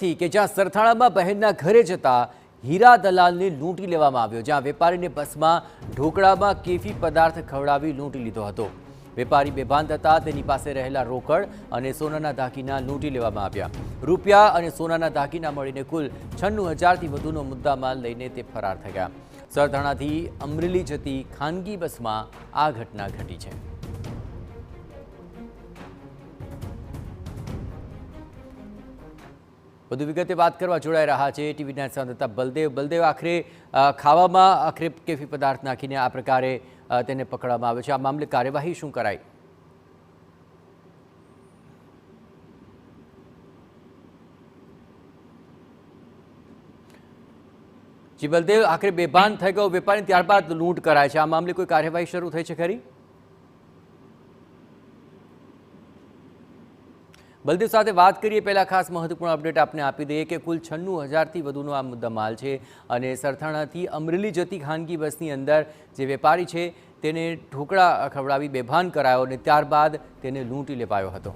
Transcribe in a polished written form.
સુરતથી કે જ્યાં સરથાણામાં બહેનના ઘરે જતા હીરા દલાલને લૂંટી લેવામાં આવ્યો, જ્યાં વેપારીને બસમાં ઢોકળામાં કેફી પદાર્થ ખવડાવી લૂંટી લીધો હતો। વેપારી બેભાન થતા તેની પાસે રહેલા રોકડ અને સોનાના દાગીના લૂંટી લેવામાં આવ્યા। રૂપિયા અને સોનાના દાગીના મળીને કુલ 96,000થી વધુનો મુદ્દામાલ લઈને તે ફરાર થઈ ગયા। સરથાણાથી અમરેલી જતી ખાનગી બસમાં આ ઘટના ઘટી છે। વધુ વિગતે વાત કરવા જોડાઈ રહ્યા છે ટીવી9 સંવાદદાતા બલદેવ। આખરે ખાવામાં આખરે કેફી પદાર્થ નાખીને આ પ્રકારે તેને પકડવામાં આવે છે। આ મામલે કાર્યવાહી શું કરાઈ? જી બલદેવ, આખરે બેભાન થઈ ગયો વેપારી, ત્યારબાદ લૂંટ કરાય છે, આ મામલે કોઈ કાર્યવાહી શરૂ થઈ છે ખરી? બલદેવ સાથે વાત કરીએ પહેલાં ખાસ મહત્વપૂર્ણ અપડેટ આપને આપી દઈએ કે કુલ 96,000થી વધુનો આ મુદ્દામાલ છે અને સરથાણાથી અમરેલી જતી ખાનગી બસની અંદર જે વેપારી છે તેને ઢોકળા ખવડાવી બેભાન કરાયો અને ત્યારબાદ તેને લૂંટી લેવાયો હતો।